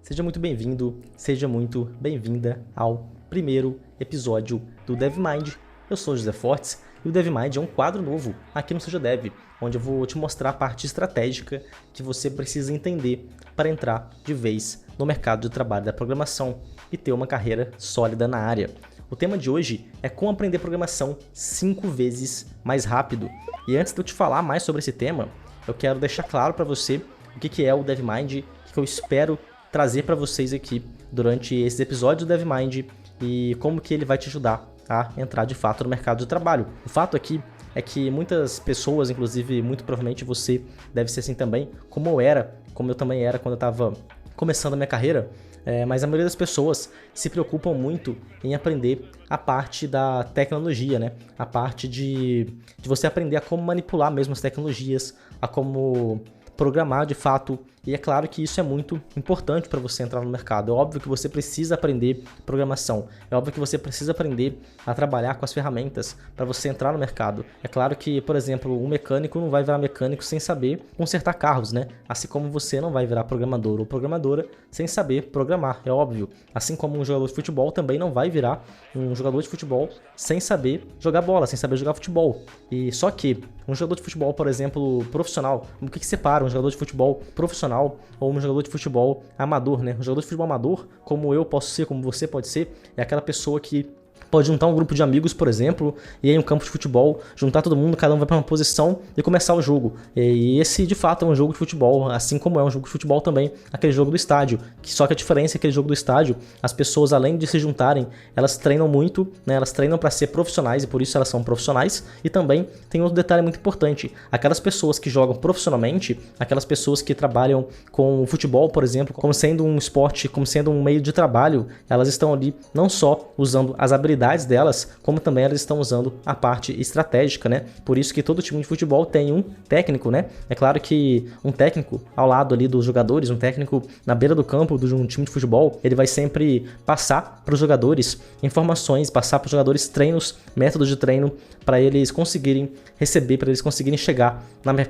Seja muito bem-vindo, seja muito bem-vinda ao primeiro episódio do DevMind. Eu sou o José Fortes e o DevMind é um quadro novo aqui no Seja Dev, onde eu vou te mostrar a parte estratégica que você precisa entender para entrar de vez no mercado de trabalho da programação e ter uma carreira sólida na área. O tema de hoje é como aprender programação 5 vezes mais rápido. E antes de eu te falar mais sobre esse tema, eu quero deixar claro para você o que é o DevMind, o que eu espero trazer para vocês aqui durante esses episódios do DevMind e como que ele vai te ajudar a entrar de fato no mercado de trabalho. O fato aqui é que muitas pessoas, inclusive muito provavelmente você deve ser assim também, como eu também era quando eu estava começando a minha carreira, mas a maioria das pessoas se preocupam muito em aprender a parte da tecnologia, né? A parte de você aprender a como manipular mesmo as tecnologias, a como programar de fato. E é claro que isso é muito importante para você entrar no mercado. É óbvio que você precisa aprender programação. É óbvio que você precisa aprender a trabalhar com as ferramentas para você entrar no mercado. É claro que, por exemplo, um mecânico não vai virar mecânico sem saber consertar carros, né? Assim como você não vai virar programador ou programadora sem saber programar, é óbvio. Assim como um jogador de futebol também não vai virar um jogador de futebol sem saber jogar bola, sem saber jogar futebol. E só que um jogador de futebol, por exemplo, profissional, o que separa um jogador de futebol profissional ou um jogador de futebol amador, né? Um jogador de futebol amador, como eu posso ser, como você pode ser, é aquela pessoa que pode juntar um grupo de amigos, por exemplo, e aí um campo de futebol, juntar todo mundo, cada um vai para uma posição e começar o jogo. E esse, de fato, é um jogo de futebol, assim como é um jogo de futebol também, aquele jogo do estádio. Só que a diferença é que aquele jogo do estádio, as pessoas, além de se juntarem, elas treinam muito, né? Elas treinam para ser profissionais e por isso elas são profissionais. E também tem outro detalhe muito importante, aquelas pessoas que jogam profissionalmente, aquelas pessoas que trabalham com o futebol, por exemplo, como sendo um esporte, como sendo um meio de trabalho, elas estão ali não só usando as habilidades delas, como também elas estão usando a parte estratégica, né? Por isso que todo time de futebol tem um técnico, né? É claro que um técnico ao lado ali dos jogadores, um técnico na beira do campo de um time de futebol, ele vai sempre passar para os jogadores informações, passar para os jogadores treinos, métodos de treino, para eles conseguirem receber, para eles conseguirem chegar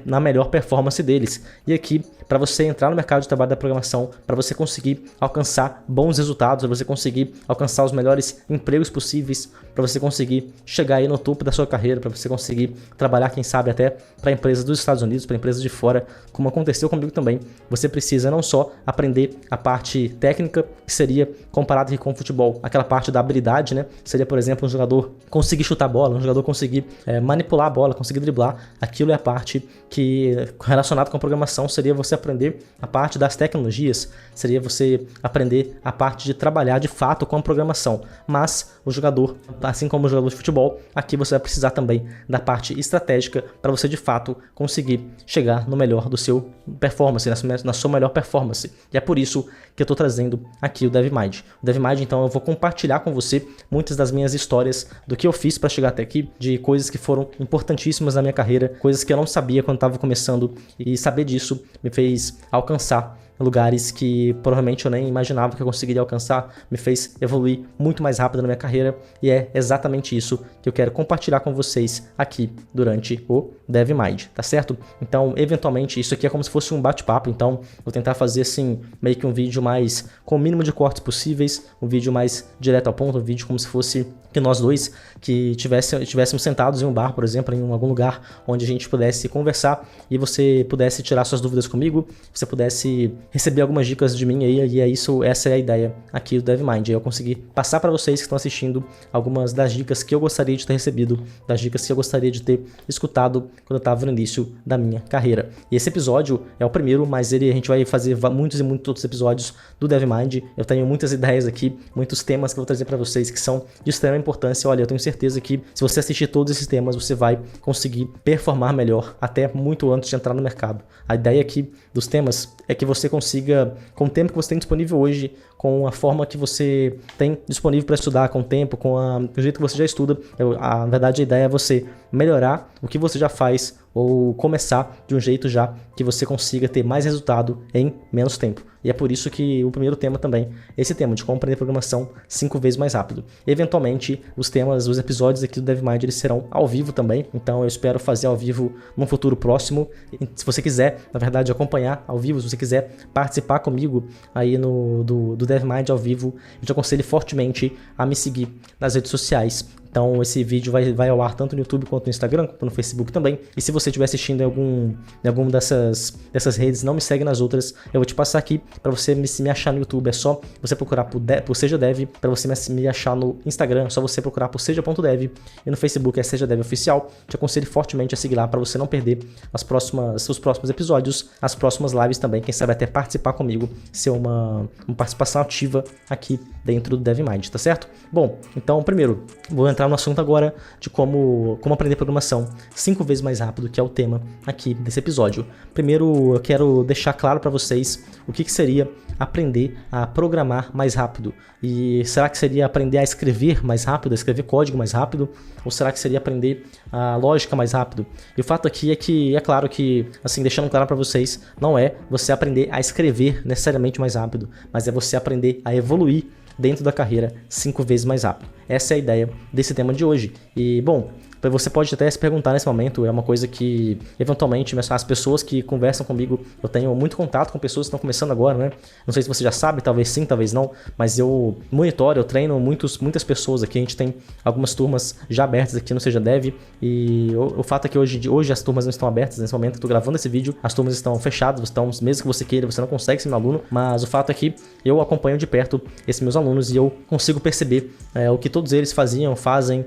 na melhor performance deles. E aqui, para você entrar no mercado de trabalho da programação, para você conseguir alcançar bons resultados, para você conseguir alcançar os melhores empregos possíveis, para você conseguir chegar aí no topo da sua carreira, para você conseguir trabalhar, quem sabe, até para empresas dos Estados Unidos, para empresas de fora, como aconteceu comigo também. Você precisa não só aprender a parte técnica, que seria comparado aqui com o futebol, aquela parte da habilidade, né? Seria, por exemplo, um jogador conseguir chutar a bola, um jogador conseguir manipular a bola, conseguir driblar. Aquilo é a parte que, relacionado com a programação, seria você aprender a parte das tecnologias, seria você aprender a parte de trabalhar de fato com a programação. Mas o jogador, assim como o jogador de futebol, aqui você vai precisar também da parte estratégica para você de fato conseguir chegar no melhor do seu performance, na sua melhor performance. E é por isso que eu estou trazendo aqui o DevMind. O DevMind, então, eu vou compartilhar com você muitas das minhas histórias do que eu fiz para chegar até aqui, de coisas que foram importantíssimas na minha carreira, coisas que eu não sabia quando estava começando, e saber disso me fez alcançar lugares que provavelmente eu nem imaginava que eu conseguiria alcançar, me fez evoluir muito mais rápido na minha carreira, e é exatamente isso que eu quero compartilhar com vocês aqui durante o DevMind, tá certo? Então, eventualmente, isso aqui é como se fosse um bate-papo, então vou tentar fazer assim, meio que um vídeo mais com o mínimo de cortes possíveis, um vídeo mais direto ao ponto, um vídeo como se fosse que nós dois que tivéssemos sentados em um bar, por exemplo, em algum lugar onde a gente pudesse conversar e você pudesse tirar suas dúvidas comigo, você pudesse receber algumas dicas de mim aí, e é isso, essa é a ideia aqui do DevMind. Eu consegui passar para vocês que estão assistindo algumas das dicas que eu gostaria de ter recebido, das dicas que eu gostaria de ter escutado quando eu estava no início da minha carreira. E esse episódio é o primeiro, mas a gente vai fazer muitos e muitos outros episódios do DevMind. Eu tenho muitas ideias aqui, muitos temas que eu vou trazer para vocês que são de extrema importância. Olha, eu tenho certeza que se você assistir todos esses temas, você vai conseguir performar melhor, até muito antes de entrar no mercado. A ideia aqui dos temas é que você consiga, com o tempo que você tem disponível hoje, com a forma que você tem disponível para estudar, com o tempo, com o jeito que você já estuda, na verdade a ideia é você melhorar o que você já faz ou começar de um jeito já que você consiga ter mais resultado em menos tempo. E é por isso que o primeiro tema também é esse tema de como aprender programação 5 vezes mais rápido. Eventualmente, os episódios aqui do DevMind eles serão ao vivo também, então eu espero fazer ao vivo num futuro próximo. Se você quiser, na verdade, acompanhar ao vivo, se você quiser participar comigo aí do DevMind ao vivo, eu te aconselho fortemente a me seguir nas redes sociais. Então esse vídeo vai ao ar tanto no YouTube quanto no Instagram, quanto no Facebook também. E se você estiver assistindo em alguma dessas redes, não me segue nas outras, eu vou te passar aqui para você me achar no YouTube. É só você procurar por Seja Dev. Para você me achar no Instagram, é só você procurar por seja.dev. E no Facebook é Seja Dev Oficial. Te aconselho fortemente a seguir lá para você não perder os próximos episódios, as próximas lives também. Quem sabe até participar comigo, ser uma participação ativa aqui dentro do DevMind, tá certo? Bom, então primeiro, vou entrar no assunto agora de como aprender programação 5 vezes mais rápido, que é o tema aqui desse episódio. Primeiro, eu quero deixar claro para vocês o que seria aprender a programar mais rápido. E será que seria aprender a escrever mais rápido, a escrever código mais rápido? Ou será que seria aprender a lógica mais rápido? E o fato aqui é que, é claro que, assim, deixando claro para vocês, não é você aprender a escrever necessariamente mais rápido, mas é você aprender a evoluir dentro da carreira 5 vezes mais rápido. Essa é a ideia desse tema de hoje. E, bom, você pode até se perguntar nesse momento, é uma coisa que, eventualmente, as pessoas que conversam comigo, eu tenho muito contato com pessoas que estão começando agora, né? Não sei se você já sabe, talvez sim, talvez não, mas eu monitoro, eu treino muitas pessoas aqui, a gente tem algumas turmas já abertas aqui no Seja Dev, e o fato é que hoje as turmas não estão abertas, nesse momento eu estou gravando esse vídeo, as turmas estão fechadas, mesmo que você queira, você não consegue ser meu aluno, mas o fato é que eu acompanho de perto esses meus alunos e eu consigo perceber o que todos eles fazem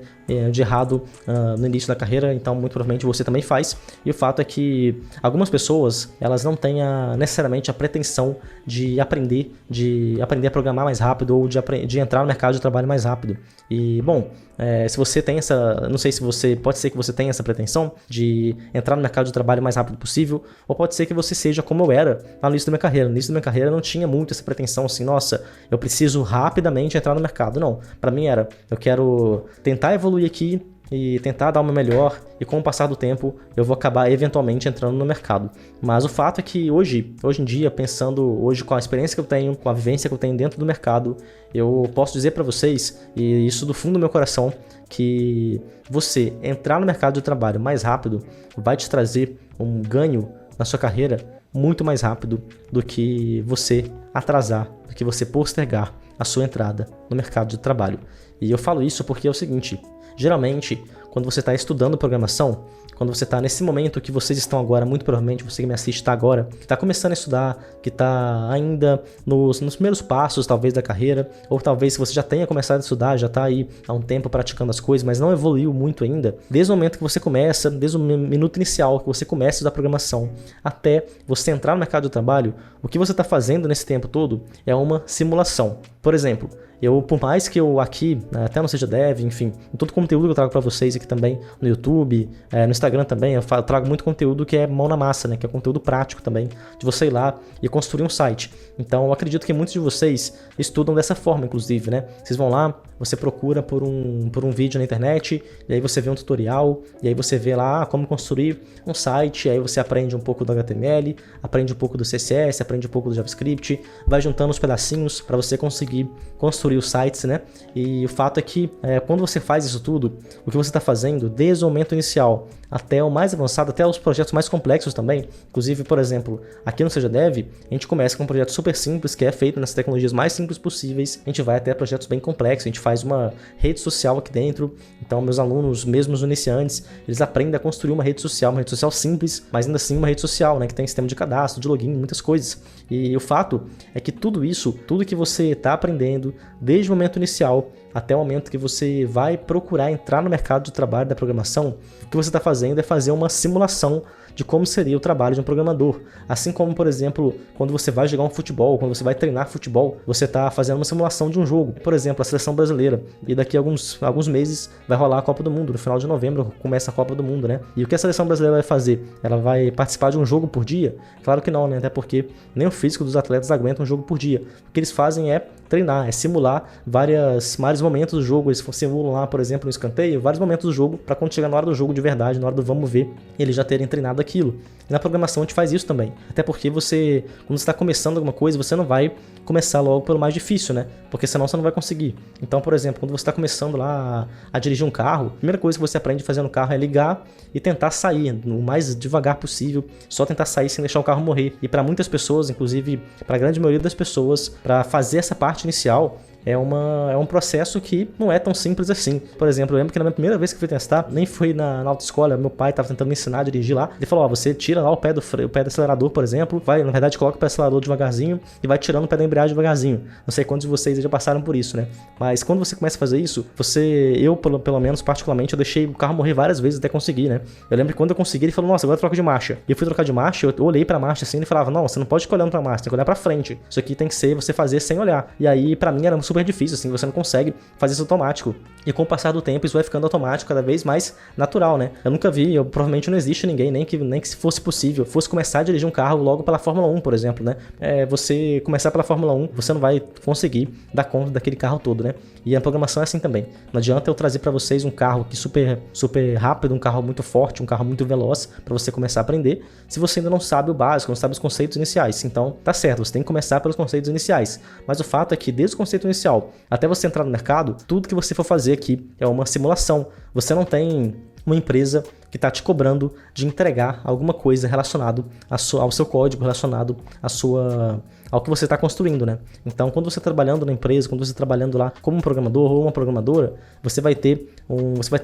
de errado no início da carreira, então muito provavelmente você também faz. E o fato é que algumas pessoas, elas não têm necessariamente a pretensão de aprender a programar mais rápido ou de entrar no mercado de trabalho mais rápido. E, bom, se você tem não sei se pode ser que você tenha essa pretensão de entrar no mercado de trabalho o mais rápido possível, ou pode ser que você seja como eu era lá no início da minha carreira. No início da minha carreira eu não tinha muito essa pretensão assim, nossa, eu preciso rapidamente entrar no mercado. Não, para mim eu quero tentar evoluir aqui e tentar dar o meu melhor, e com o passar do tempo eu vou acabar eventualmente entrando no mercado. Mas o fato é que hoje em dia, pensando hoje com a experiência que eu tenho, com a vivência que eu tenho dentro do mercado, eu posso dizer para vocês, e isso do fundo do meu coração, que você entrar no mercado de trabalho mais rápido vai te trazer um ganho na sua carreira muito mais rápido do que você atrasar, do que você postergar a sua entrada no mercado de trabalho. E eu falo isso porque é o seguinte: geralmente, quando você está estudando programação, quando você está nesse momento que vocês estão agora, muito provavelmente você que me assiste está agora, que está começando a estudar, que está ainda nos primeiros passos talvez da carreira, ou talvez se você já tenha começado a estudar, já está aí há um tempo praticando as coisas, mas não evoluiu muito ainda, desde o momento que você começa, desde o minuto inicial que você começa a estudar programação, até você entrar no mercado de trabalho, o que você está fazendo nesse tempo todo é uma simulação. Por exemplo, por mais que eu aqui, até não seja dev, enfim, em todo o conteúdo que eu trago para vocês aqui também, no YouTube, no Instagram também, eu trago muito conteúdo que é mão na massa, né, que é conteúdo prático também, de você ir lá e construir um site. Então eu acredito que muitos de vocês estudam dessa forma, inclusive, né? Vocês vão lá, você procura por um vídeo na internet, e aí você vê um tutorial, e aí você vê lá como construir um site, e aí você aprende um pouco do HTML, aprende um pouco do CSS, aprende um pouco do JavaScript, vai juntando os pedacinhos para você conseguir construir os sites, né? E o fato é que quando você faz isso tudo, o que você está fazendo, desde o momento inicial até o mais avançado, até os projetos mais complexos também, inclusive, por exemplo, aqui no Seja Dev, a gente começa com um projeto super simples, que é feito nas tecnologias mais simples possíveis, a gente vai até projetos bem complexos, a gente faz uma rede social aqui dentro, então meus alunos, mesmo os iniciantes, eles aprendem a construir uma rede social simples, mas ainda assim uma rede social, né, que tem sistema de cadastro, de login, muitas coisas. E o fato é que tudo isso, tudo que você está aprendendo, desde o momento inicial até o momento que você vai procurar entrar no mercado de trabalho da programação, o que você está fazendo é fazer uma simulação de como seria o trabalho de um programador. Assim como, por exemplo, quando você vai jogar um futebol, quando você vai treinar futebol, você está fazendo uma simulação de um jogo. Por exemplo, a seleção brasileira. E daqui a alguns meses vai rolar a Copa do Mundo. No final de novembro começa a Copa do Mundo, né? E o que a seleção brasileira vai fazer? Ela vai participar de um jogo por dia? Claro que não, né? Até porque nem o físico dos atletas aguenta um jogo por dia. O que eles fazem é treinar, é simular vários momentos do jogo. Eles simulam lá, por exemplo, no escanteio, vários momentos do jogo, para quando chegar na hora do jogo de verdade, na hora do vamos ver, eles já terem treinado aquilo. E na programação a gente faz isso também. Até porque quando você está começando alguma coisa, você não vai começar logo pelo mais difícil, né? Porque senão você não vai conseguir. Então, por exemplo, quando você está começando lá a dirigir um carro, a primeira coisa que você aprende a fazer no carro é ligar e tentar sair o mais devagar possível, só tentar sair sem deixar o carro morrer. E para muitas pessoas, inclusive para a grande maioria das pessoas, para fazer essa parte inicial, é um processo que não é tão simples assim. Por exemplo, eu lembro que na minha primeira vez que eu fui testar, nem foi na autoescola, meu pai estava tentando me ensinar a dirigir lá. Ele falou, você tira lá o pé do acelerador, por exemplo, na verdade coloca o pé do acelerador devagarzinho e vai tirando o pé da embreagem devagarzinho. Não sei quantos de vocês já passaram por isso, né? Mas quando você começa a fazer isso, eu pelo menos particularmente, eu deixei o carro morrer várias vezes até conseguir, né? Eu lembro que quando eu consegui, ele falou, nossa, agora troca de marcha. E eu fui trocar de marcha, eu olhei pra marcha assim e falava, não, você não pode ficar olhando pra marcha, tem que olhar pra frente. Isso aqui tem que ser você fazer sem olhar. E aí, pra mim, era super difícil, assim, você não consegue fazer isso automático. E com o passar do tempo, isso vai ficando automático, cada vez mais natural, né? Eu nunca vi, provavelmente não existe ninguém, nem que se fosse possível, fosse começar a dirigir um carro logo pela Fórmula 1, por exemplo, né? Você começar pela Fórmula 1, você não vai conseguir dar conta daquele carro todo, né? E a programação é assim também. Não adianta eu trazer pra vocês um carro que super rápido, um carro muito forte, um carro muito veloz, pra você começar a aprender, se você ainda não sabe o básico, não sabe os conceitos iniciais. Então, tá certo, você tem que começar pelos conceitos iniciais. Mas o fato é que desde o conceito inicial até você entrar no mercado, tudo que você for fazer aqui é uma simulação. Você não tem uma empresa que está te cobrando de entregar alguma coisa relacionado ao seu código, relacionado ao que você está construindo, né? Então, quando você está trabalhando na empresa, quando você está trabalhando lá como um programador ou uma programadora, você vai ter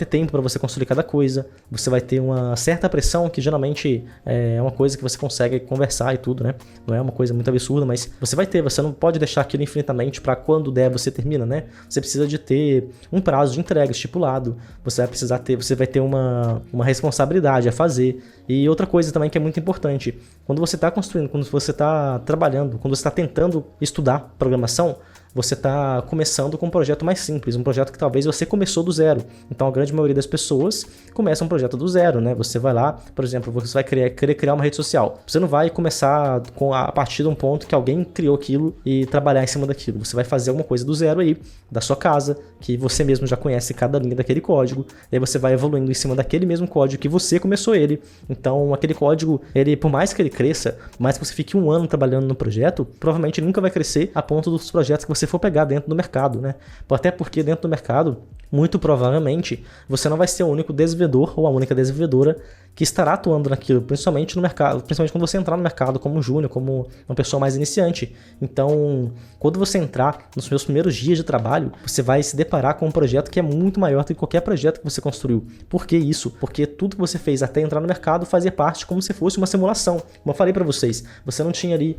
tempo para você construir cada coisa, você vai ter uma certa pressão, que geralmente é uma coisa que você consegue conversar e tudo, né? Não é uma coisa muito absurda, mas você não pode deixar aquilo infinitamente para quando der você termina, né? Você precisa de ter um prazo de entrega estipulado, você vai ter uma responsabilidade a fazer. E outra coisa também que é muito importante, quando você está construindo, quando você está trabalhando, quando você está tentando estudar programação, você está começando com um projeto mais simples, um projeto que talvez você começou do zero. Então a grande maioria das pessoas começa um projeto do zero, né? Você vai lá, por exemplo, você vai querer criar uma rede social. Você não vai começar a partir de um ponto que alguém criou aquilo e trabalhar em cima daquilo. Você vai fazer alguma coisa do zero aí, da sua casa, que você mesmo já conhece cada linha daquele código, e aí você vai evoluindo em cima daquele mesmo código que você começou ele. Então aquele código, por mais que ele cresça, por mais que você fique um ano trabalhando no projeto, provavelmente nunca vai crescer a ponto dos projetos que você for pegar dentro do mercado, né? Até porque dentro do mercado, muito provavelmente, você não vai ser o único desenvolvedor ou a única desenvolvedora que estará atuando naquilo, principalmente no mercado, principalmente quando você entrar no mercado como júnior, como uma pessoa mais iniciante. Então, quando você entrar nos seus primeiros dias de trabalho, você vai se deparar com um projeto que é muito maior do que qualquer projeto que você construiu. Por que isso? Porque tudo que você fez até entrar no mercado fazia parte como se fosse uma simulação. Como eu falei para vocês, você não tinha ali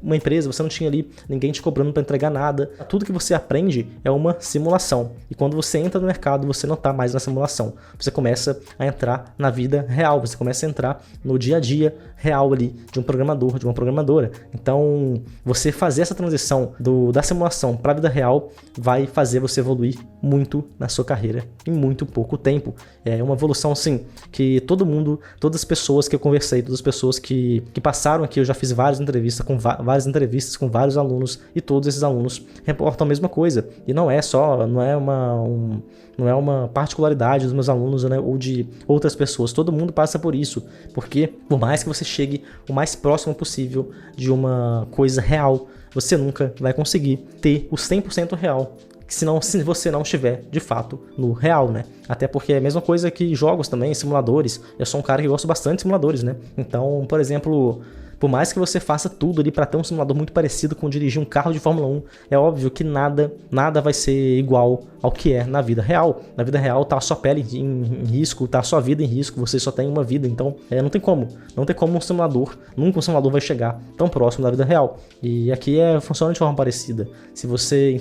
uma empresa, você não tinha ali ninguém te cobrando para entregar nada. Tudo que você aprende é uma simulação. E quando você entra no mercado, você não está mais na simulação. Você começa a entrar na vida real, você começa a entrar no dia a dia real ali de um programador, de uma programadora. Então, você fazer essa transição da simulação para a vida real vai fazer você evoluir muito na sua carreira em muito pouco tempo. É uma evolução, assim, que todas as pessoas que eu conversei, todas as pessoas que passaram aqui, eu já fiz várias entrevistas com vários alunos, e todos esses alunos reportam a mesma coisa. E não é uma particularidade dos meus alunos, né, ou de outras pessoas. Todo mundo passa por isso, porque por mais que você chegue o mais próximo possível de uma coisa real, você nunca vai conseguir ter o 100% real, se você não estiver de fato no real, né? Até porque é a mesma coisa que jogos também, simuladores. Eu sou um cara que gosta bastante de simuladores, né? Então, por exemplo, por mais que você faça tudo ali para ter um simulador muito parecido com dirigir um carro de Fórmula 1, é óbvio que nada vai ser igual ao que é na vida real. Na vida real tá a sua pele em risco, tá a sua vida em risco, você só tem uma vida, então não tem como nunca um simulador vai chegar tão próximo da vida real. E aqui funciona de forma parecida. Se você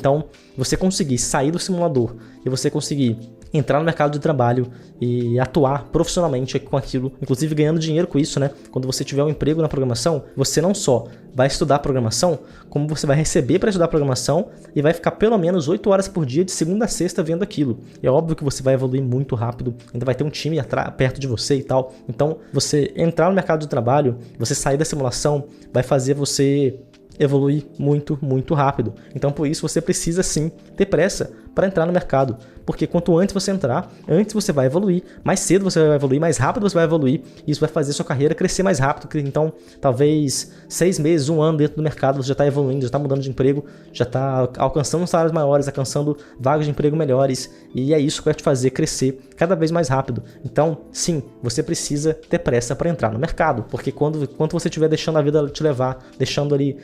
conseguir sair do simulador e você conseguir entrar no mercado de trabalho e atuar profissionalmente com aquilo, inclusive ganhando dinheiro com isso, né? Quando você tiver um emprego na programação, você não só vai estudar programação, como você vai receber para estudar programação e vai ficar pelo menos 8 horas por dia de segunda a sexta vendo aquilo. É óbvio que você vai evoluir muito rápido, ainda vai ter um time perto de você e tal. Então, você entrar no mercado de trabalho, você sair da simulação, vai fazer você evoluir muito, muito rápido. Então, por isso, você precisa sim ter pressa para entrar no mercado. Porque quanto antes você entrar, antes você vai evoluir, mais cedo você vai evoluir, mais rápido você vai evoluir, e isso vai fazer a sua carreira crescer mais rápido. Então, talvez 6 meses, 1 ano dentro do mercado, você já está evoluindo, já está mudando de emprego, já está alcançando salários maiores, alcançando vagas de emprego melhores, e é isso que vai te fazer crescer cada vez mais rápido. Então, sim, você precisa ter pressa para entrar no mercado, porque quando você estiver deixando a vida te levar, deixando ali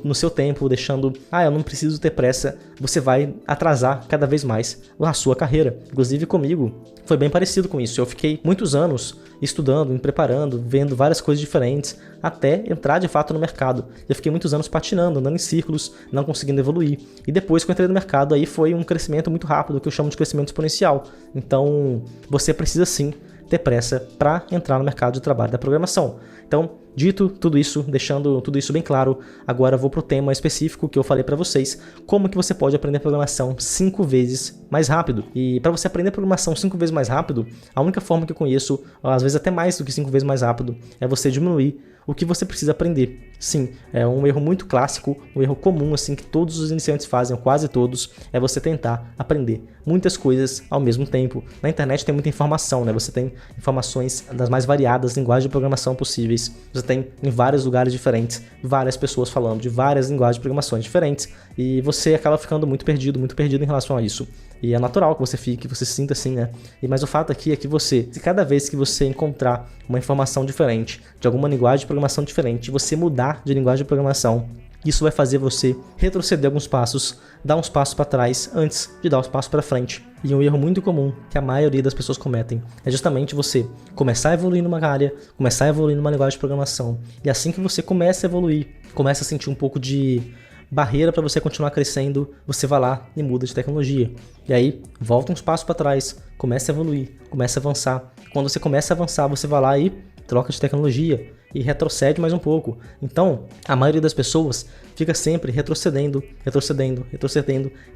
no seu tempo, deixando, eu não preciso ter pressa, você vai atrasar cada vez mais a sua carreira. Inclusive comigo foi bem parecido com isso. Eu fiquei muitos anos estudando, me preparando, vendo várias coisas diferentes, até entrar de fato no mercado. Eu fiquei muitos anos patinando, andando em círculos, não conseguindo evoluir. E depois que eu entrei no mercado, aí foi um crescimento muito rápido, que eu chamo de crescimento exponencial. Então, você precisa sim ter pressa para entrar no mercado de trabalho da programação. Então, dito tudo isso, deixando tudo isso bem claro, agora eu vou para o tema específico que eu falei para vocês, como que você pode aprender programação 5 vezes mais rápido. E para você aprender programação 5 vezes mais rápido, a única forma que eu conheço, às vezes até mais do que 5 vezes mais rápido, é você diminuir o que você precisa aprender. Sim, é um erro muito clássico, um erro comum assim que todos os iniciantes fazem, quase todos, é você tentar aprender muitas coisas ao mesmo tempo. Na internet tem muita informação, né? Você tem informações das mais variadas linguagens de programação possíveis. Você tem em vários lugares diferentes, várias pessoas falando de várias linguagens de programações diferentes, e você acaba ficando muito perdido em relação a isso. E é natural que você fique, que você se sinta assim, né? Mas o fato aqui é que se cada vez que você encontrar uma informação diferente, de alguma linguagem de programação diferente, você mudar de linguagem de programação, isso vai fazer você retroceder alguns passos, dar uns passos para trás antes de dar os passos para frente. E um erro muito comum que a maioria das pessoas cometem é justamente você começar a evoluir numa área, começar a evoluir numa linguagem de programação. E assim que você começa a evoluir, começa a sentir um pouco de barreira para você continuar crescendo, você vai lá e muda de tecnologia. E aí, volta uns passos para trás, começa a evoluir, começa a avançar. Quando você começa a avançar, você vai lá e troca de tecnologia e retrocede mais um pouco. Então, a maioria das pessoas fica sempre retrocedendo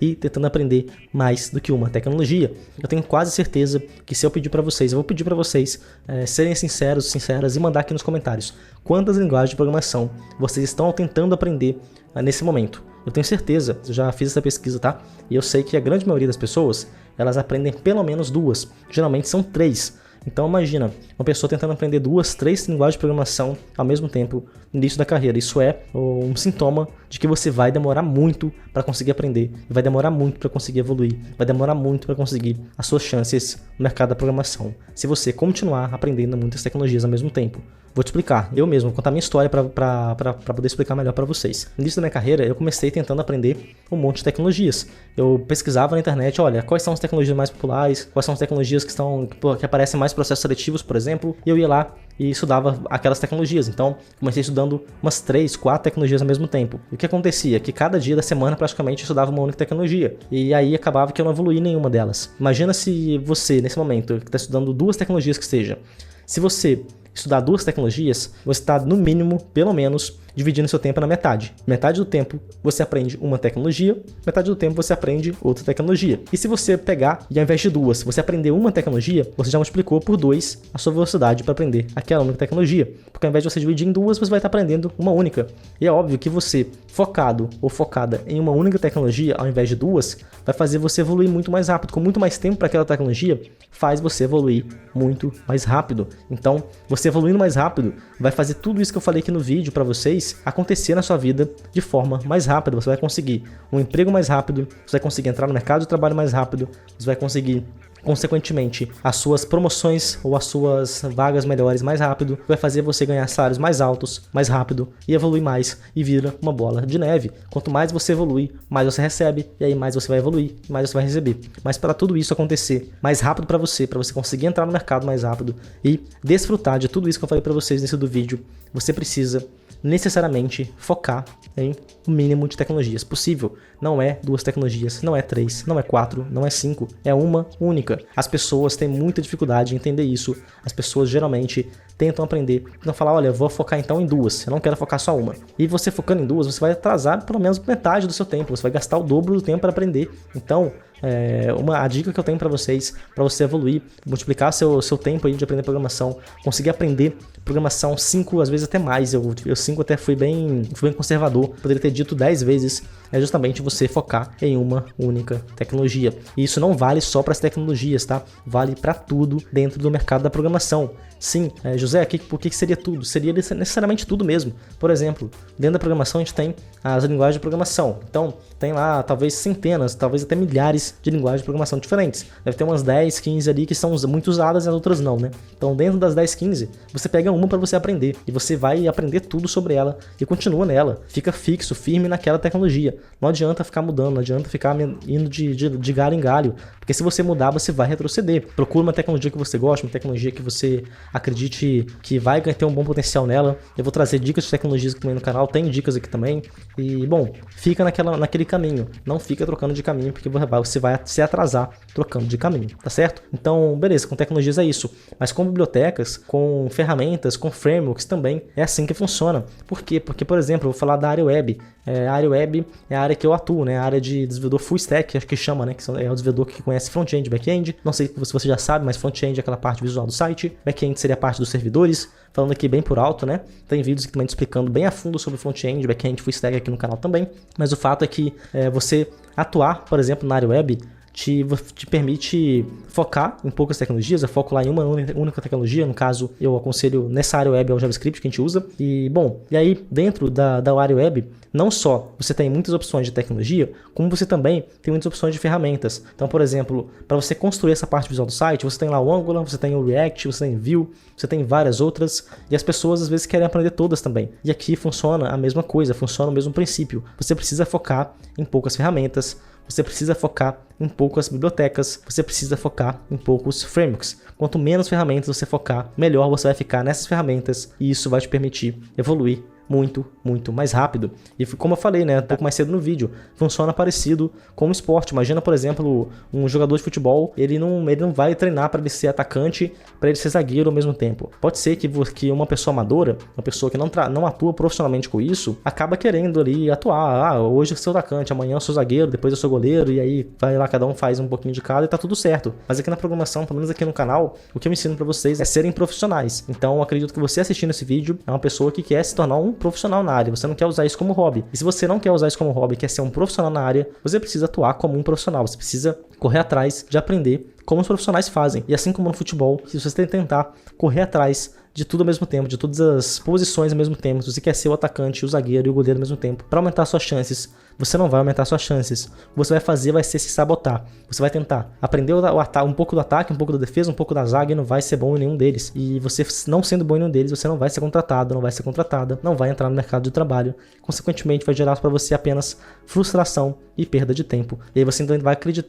e tentando aprender mais do que uma tecnologia. Eu tenho quase certeza que se eu pedir para vocês, eu vou pedir para vocês serem sinceras e mandar aqui nos comentários quantas linguagens de programação vocês estão tentando aprender nesse momento. Eu tenho certeza, eu já fiz essa pesquisa, tá? E eu sei que a grande maioria das pessoas, elas aprendem pelo menos 2, geralmente são 3. Então imagina, uma pessoa tentando aprender 2, 3 linguagens de programação ao mesmo tempo no início da carreira. Isso é um sintoma de que você vai demorar muito para conseguir aprender, vai demorar muito para conseguir evoluir, vai demorar muito para conseguir as suas chances no mercado da programação, se você continuar aprendendo muitas tecnologias ao mesmo tempo. Vou te explicar, eu mesmo, vou contar minha história para poder explicar melhor para vocês. No início da minha carreira, eu comecei tentando aprender um monte de tecnologias. Eu pesquisava na internet, olha, quais são as tecnologias mais populares, quais são as tecnologias que aparecem mais processos seletivos, por exemplo, e eu ia lá e estudava aquelas tecnologias. Então, comecei estudando umas 3, 4 tecnologias ao mesmo tempo. E o que acontecia? Que cada dia da semana, praticamente, eu estudava uma única tecnologia. E aí, acabava que eu não evoluía nenhuma delas. Imagina se você, nesse momento, que está estudando 2 tecnologias que seja, se você estudar 2 tecnologias, você está, no mínimo, pelo menos, dividindo seu tempo na metade. Metade do tempo você aprende uma tecnologia, metade do tempo você aprende outra tecnologia. E se você pegar e ao invés de 2, você aprender uma tecnologia, você já multiplicou por 2 a sua velocidade para aprender aquela única tecnologia. Porque ao invés de você dividir em 2, você vai estar aprendendo uma única. E é óbvio que você, focado ou focada em uma única tecnologia, ao invés de 2, vai fazer você evoluir muito mais rápido. Com muito mais tempo para aquela tecnologia, faz você evoluir muito mais rápido. Então, você evoluindo mais rápido, vai fazer tudo isso que eu falei aqui no vídeo para vocês acontecer na sua vida de forma mais rápida. Você vai conseguir um emprego mais rápido, você vai conseguir entrar no mercado de trabalho mais rápido, você vai conseguir, consequentemente, as suas promoções ou as suas vagas melhores mais rápido, vai fazer você ganhar salários mais altos, mais rápido e evoluir mais e vira uma bola de neve. Quanto mais você evolui, mais você recebe e aí mais você vai evoluir, mais você vai receber. Mas para tudo isso acontecer mais rápido para você conseguir entrar no mercado mais rápido e desfrutar de tudo isso que eu falei para vocês nesse do vídeo, você precisa necessariamente focar em o mínimo de tecnologias possível. Não é 2 tecnologias, não é 3, não é 4, não é 5, é uma única. As pessoas têm muita dificuldade em entender isso. As pessoas geralmente tentam aprender, tentam falar, olha, eu vou focar então em 2, eu não quero focar só uma. E você focando em 2, você vai atrasar pelo menos metade do seu tempo, você vai gastar o dobro do tempo para aprender. Então, A dica que eu tenho para vocês, para você evoluir, multiplicar seu tempo aí de aprender programação, conseguir aprender programação 5, às vezes até mais. Eu 5 até fui bem conservador, poderia ter dito 10 vezes, é justamente você focar em uma única tecnologia. E isso não vale só para as tecnologias, tá? Vale para tudo dentro do mercado da programação. Sim, José, por que seria tudo? Seria necessariamente tudo mesmo. Por exemplo, dentro da programação a gente tem as linguagens de programação. Então, tem lá talvez centenas, talvez até milhares de linguagens de programação diferentes. Deve ter umas 10, 15 ali que são muito usadas e as outras não, né? Então, dentro das 10, 15, você pega uma para você aprender. E você vai aprender tudo sobre ela e continua nela. Fica fixo, firme naquela tecnologia. Não adianta ficar mudando, não adianta ficar indo de galho em galho. Porque se você mudar, você vai retroceder. Procura uma tecnologia que você gosta, uma tecnologia que você acredite que vai ter um bom potencial nela. Eu vou trazer dicas de tecnologias aqui também no canal, tem dicas aqui também. E, bom, fica naquele caminho. Não fica trocando de caminho, porque você vai se atrasar trocando de caminho, tá certo? Então, beleza, com tecnologias é isso. Mas com bibliotecas, com ferramentas, com frameworks também, é assim que funciona. Por quê? Porque, por exemplo, eu vou falar da área web. A área web é a área que eu atuo, né? A área de desenvolvedor full stack, acho que chama, né? Que é o desenvolvedor que conhece front-end e back-end. Não sei se você já sabe, mas front-end é aquela parte visual do site. Back-end seria a parte dos servidores. Falando aqui bem por alto, né? Tem vídeos aqui também explicando bem a fundo sobre front-end, back-end, full stack aqui no canal também. Mas o fato é que você atuar, por exemplo, na área web, te permite focar em poucas tecnologias. Eu foco lá em uma única tecnologia. No caso, eu aconselho nessa área web é o JavaScript que a gente usa. E aí dentro da área web, não só você tem muitas opções de tecnologia, como você também tem muitas opções de ferramentas. Então, por exemplo, para você construir essa parte visual do site, você tem lá o Angular, você tem o React, você tem Vue, você tem várias outras, e as pessoas às vezes querem aprender todas também. E aqui funciona a mesma coisa, funciona o mesmo princípio. Você precisa focar em poucas ferramentas, você precisa focar em poucas bibliotecas, você precisa focar em poucos frameworks. Quanto menos ferramentas você focar, melhor você vai ficar nessas ferramentas, e isso vai te permitir evoluir muito, muito mais rápido. E como eu falei, né, um pouco mais cedo no vídeo, funciona parecido com o esporte. Imagina, por exemplo, um jogador de futebol, ele não vai treinar para ele ser atacante, para ele ser zagueiro ao mesmo tempo. Pode ser que uma pessoa amadora, uma pessoa que não atua profissionalmente com isso, acaba querendo ali atuar. Hoje eu sou atacante, amanhã eu sou zagueiro, depois eu sou goleiro, e aí vai lá, cada um faz um pouquinho de cada e tá tudo certo. Mas aqui na programação, pelo menos aqui no canal, o que eu ensino para vocês é serem profissionais. Então, eu acredito que você assistindo esse vídeo é uma pessoa que quer se tornar um profissional na área, você não quer usar isso como hobby. E se você não quer usar isso como hobby, quer ser um profissional na área, você precisa atuar como um profissional, você precisa correr atrás de aprender como os profissionais fazem. E assim como no futebol, se você tentar correr atrás de tudo ao mesmo tempo, de todas as posições ao mesmo tempo, se você quer ser o atacante, o zagueiro e o goleiro ao mesmo tempo, para aumentar suas chances, você não vai aumentar suas chances. O que você vai fazer vai ser se sabotar. Você vai tentar aprender um pouco do ataque, um pouco da defesa, um pouco da zaga, e não vai ser bom em nenhum deles. E você não sendo bom em nenhum deles, você não vai ser contratado, não vai ser contratada, não vai entrar no mercado de trabalho. Consequentemente, vai gerar para você apenas frustração e perda de tempo. E aí você então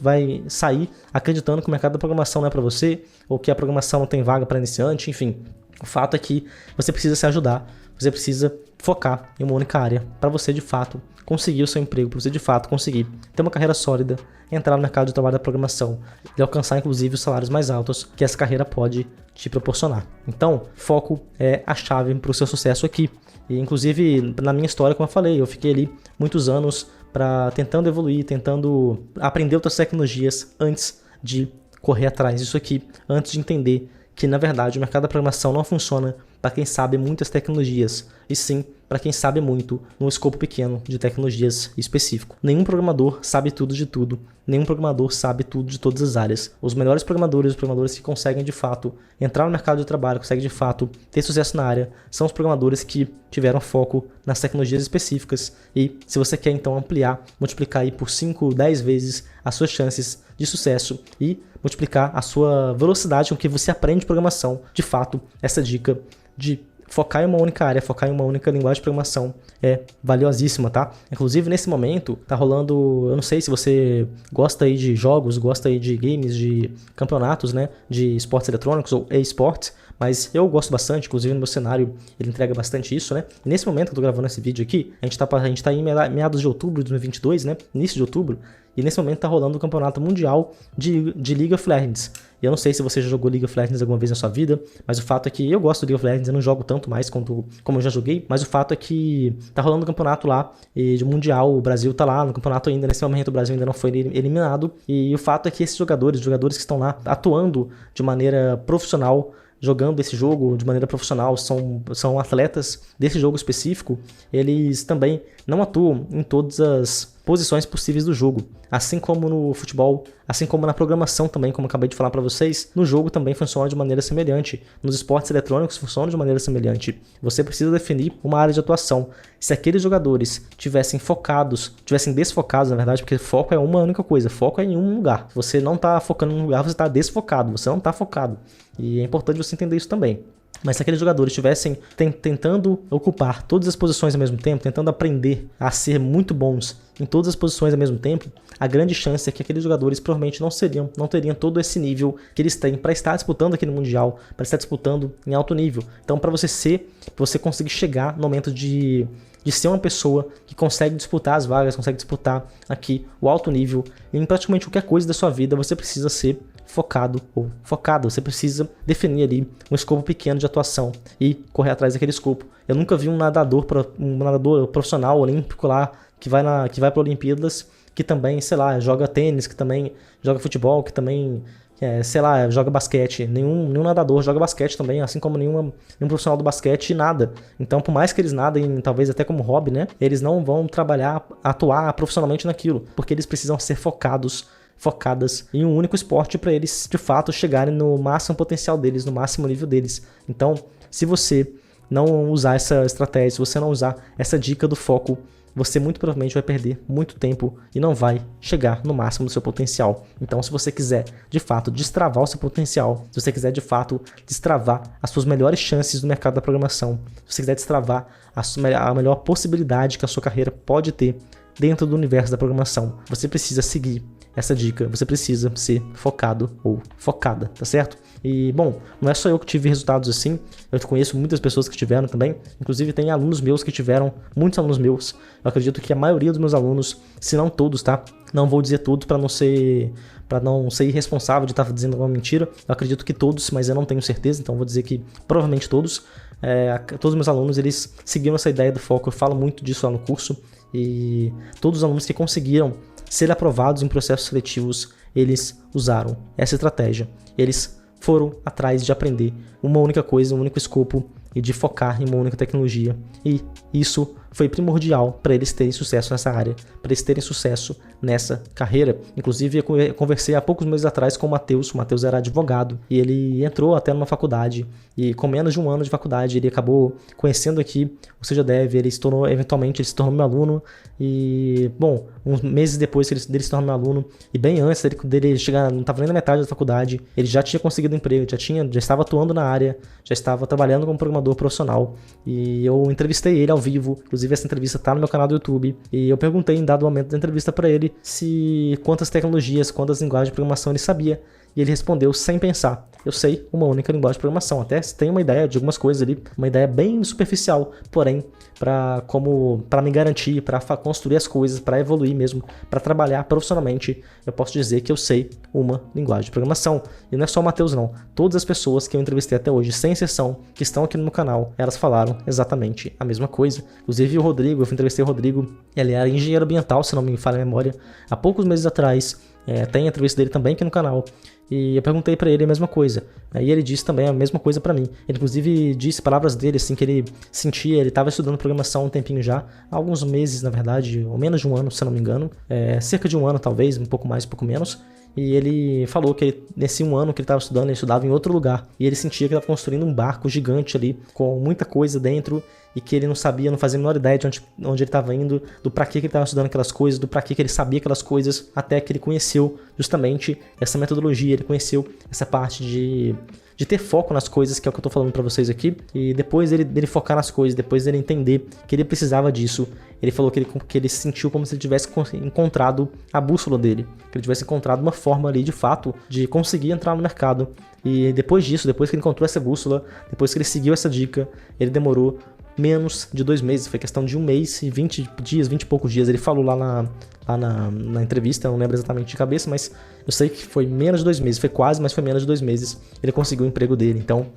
vai sair acreditando que o mercado da programação não é para você, ou que a programação não tem vaga para iniciante, enfim. O fato é que você precisa se ajudar, você precisa focar em uma única área para você de fato conseguir o seu emprego, para você de fato conseguir ter uma carreira sólida, entrar no mercado de trabalho da programação e alcançar inclusive os salários mais altos que essa carreira pode te proporcionar. Então, foco é a chave para o seu sucesso aqui. E inclusive na minha história, como eu falei, eu fiquei ali muitos anos tentando evoluir, tentando aprender outras tecnologias antes de correr atrás disso aqui, antes de entender que na verdade o mercado da programação não funciona para quem sabe muitas tecnologias, e sim para quem sabe muito num escopo pequeno de tecnologias específico. Nenhum programador sabe tudo de tudo, nenhum programador sabe tudo de todas as áreas. Os melhores programadores, os programadores que conseguem de fato entrar no mercado de trabalho, conseguem de fato ter sucesso na área, são os programadores que tiveram foco nas tecnologias específicas. E se você quer então ampliar, multiplicar aí por 5, 10 vezes as suas chances de sucesso e multiplicar a sua velocidade com que você aprende programação, de fato, essa dica de focar em uma única área, focar em uma única linguagem de programação é valiosíssima, tá? Inclusive, nesse momento, tá rolando, eu não sei se você gosta aí de jogos, gosta aí de games, de campeonatos, né, de esportes eletrônicos ou e-sports, mas eu gosto bastante, inclusive no meu cenário ele entrega bastante isso, né? E nesse momento que eu tô gravando esse vídeo aqui, a gente tá em meados de outubro de 2022, né? Início de outubro, e nesse momento tá rolando o campeonato mundial de League of Legends. E eu não sei se você já jogou League of Legends alguma vez na sua vida, mas o fato é que eu gosto do League of Legends, eu não jogo tanto mais como eu já joguei, mas o fato é que tá rolando o campeonato lá, e de mundial, o Brasil tá lá no campeonato ainda, nesse momento o Brasil ainda não foi eliminado, e o fato é que esses jogadores que estão lá atuando de maneira profissional, jogando esse jogo de maneira profissional, são atletas desse jogo específico, eles também não atuam em todas as posições possíveis do jogo. Assim como no futebol, assim como na programação também, como eu acabei de falar para vocês, no jogo também funciona de maneira semelhante. Nos esportes eletrônicos funciona de maneira semelhante. Você precisa definir uma área de atuação. Se aqueles jogadores tivessem desfocados, na verdade, porque foco é uma única coisa, foco é em um lugar. Você não está focando em um lugar, você está desfocado, você não está focado. E é importante você entender isso também. Mas se aqueles jogadores estivessem tentando ocupar todas as posições ao mesmo tempo, tentando aprender a ser muito bons em todas as posições ao mesmo tempo, a grande chance é que aqueles jogadores provavelmente não teriam todo esse nível que eles têm para estar disputando aqui no Mundial, para estar disputando em alto nível. Então, para você conseguir chegar no momento de ser uma pessoa que consegue disputar as vagas, consegue disputar aqui o alto nível, em praticamente qualquer coisa da sua vida, você precisa ser focado ou focado. Você precisa definir ali um escopo pequeno de atuação e correr atrás daquele escopo. Eu nunca vi um nadador profissional olímpico lá que vai para Olimpíadas, que também, sei lá, joga tênis, que também joga futebol, que também, sei lá, joga basquete. Nenhum nadador joga basquete também, assim como nenhum profissional do basquete, nada. Então, por mais que eles nadem, talvez até como hobby, né, eles não vão atuar profissionalmente naquilo, porque eles precisam ser focadas em um único esporte para eles, de fato, chegarem no máximo potencial deles, no máximo nível deles. Então, se você não usar essa estratégia, se você não usar essa dica do foco, você muito provavelmente vai perder muito tempo e não vai chegar no máximo do seu potencial. Então, se você quiser, de fato, destravar o seu potencial, se você quiser, de fato, destravar as suas melhores chances no mercado da programação, se você quiser destravar a melhor possibilidade que a sua carreira pode ter dentro do universo da programação, você precisa seguir essa dica, você precisa ser focado ou focada, tá certo? E, bom, não é só eu que tive resultados assim, eu conheço muitas pessoas que tiveram também, inclusive tem alunos meus que tiveram, muitos alunos meus, eu acredito que a maioria dos meus alunos, se não todos, tá? Não vou dizer todos para não ser irresponsável de estar dizendo alguma mentira, eu acredito que todos, mas eu não tenho certeza, então vou dizer que provavelmente todos, todos os meus alunos, eles seguiram essa ideia do foco, eu falo muito disso lá no curso, e todos os alunos que conseguiram ser aprovados em processos seletivos, eles usaram essa estratégia. Eles foram atrás de aprender uma única coisa, um único escopo e de focar em uma única tecnologia. E isso foi primordial para eles terem sucesso nessa área, para eles terem sucesso nessa carreira. Inclusive, eu conversei há poucos meses atrás com o Matheus. O Matheus era advogado e ele entrou até numa faculdade e com menos de um ano de faculdade ele acabou conhecendo aqui o Seja Dev, eventualmente ele se tornou meu aluno e, bom, uns meses depois dele se tornar meu aluno e bem antes dele chegar, não estava nem na metade da faculdade, ele já tinha conseguido um emprego, já estava atuando na área, já estava trabalhando como programador profissional e eu entrevistei ele ao vivo. Inclusive essa entrevista está no meu canal do YouTube e eu perguntei em dado momento da entrevista para ele quantas tecnologias, quantas linguagens de programação ele sabia. E ele respondeu sem pensar: eu sei uma única linguagem de programação. Até tem uma ideia de algumas coisas ali, uma ideia bem superficial, porém, para me garantir, para construir as coisas, para evoluir mesmo, para trabalhar profissionalmente, eu posso dizer que eu sei uma linguagem de programação. E não é só o Matheus não, todas as pessoas que eu entrevistei até hoje, sem exceção, que estão aqui no meu canal, elas falaram exatamente a mesma coisa. Inclusive o Rodrigo, eu entrevistei o Rodrigo, ele era engenheiro ambiental, se não me falha a memória, há poucos meses atrás. Tem a entrevista dele também aqui no canal. E eu perguntei pra ele a mesma coisa. E ele disse também a mesma coisa pra mim. Ele inclusive disse palavras dele, assim, que ele sentia, ele estava estudando programação há um tempinho já, há alguns meses, na verdade, ou menos de um ano, se eu não me engano. Cerca de um ano, talvez, um pouco mais, um pouco menos. E ele falou que nesse um ano que ele estava estudando, ele estudava em outro lugar. E ele sentia que estava construindo um barco gigante ali, com muita coisa dentro, e que ele não sabia, não fazia a menor ideia de onde ele estava indo, do pra que ele estava estudando aquelas coisas, do pra que ele sabia aquelas coisas, até que ele conheceu justamente essa metodologia, ele conheceu essa parte de ter foco nas coisas, que é o que eu tô falando pra vocês aqui, e depois dele focar nas coisas, depois dele entender que ele precisava disso, ele falou que ele se sentiu como se ele tivesse encontrado a bússola dele, que ele tivesse encontrado uma forma ali, de fato, de conseguir entrar no mercado. E depois disso, depois que ele encontrou essa bússola, depois que ele seguiu essa dica, ele demorou menos de 2 meses, foi questão de 1 mês e 20 dias, 20 e poucos dias. Ele falou lá na entrevista, eu não lembro exatamente de cabeça, mas eu sei que foi menos de 2 meses, foi quase, mas foi menos de 2 meses, ele conseguiu o emprego dele. Então,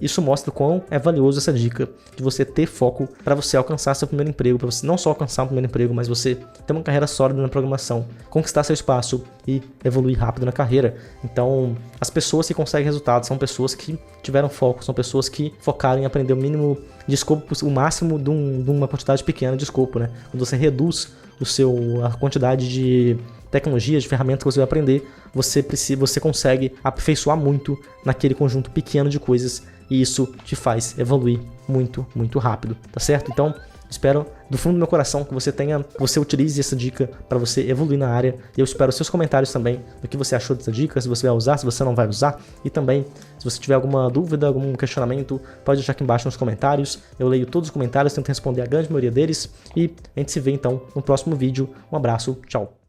isso mostra o quão é valioso essa dica de você ter foco para você alcançar seu primeiro emprego, para você não só alcançar o primeiro emprego, mas você ter uma carreira sólida na programação, conquistar seu espaço e evoluir rápido na carreira. Então, as pessoas que conseguem resultados são pessoas que tiveram foco, são pessoas que focaram em aprender o mínimo de escopo, o máximo de uma quantidade pequena de escopo, né? Quando você reduz a quantidade de tecnologias, de ferramentas que você vai aprender, você consegue aperfeiçoar muito naquele conjunto pequeno de coisas, e isso te faz evoluir muito, muito rápido, tá certo? Então, espero do fundo do meu coração que você utilize essa dica para você evoluir na área. E eu espero seus comentários também do que você achou dessa dica, se você vai usar, se você não vai usar. E também, se você tiver alguma dúvida, algum questionamento, pode deixar aqui embaixo nos comentários. Eu leio todos os comentários, tento responder a grande maioria deles. E a gente se vê então no próximo vídeo. Um abraço, tchau!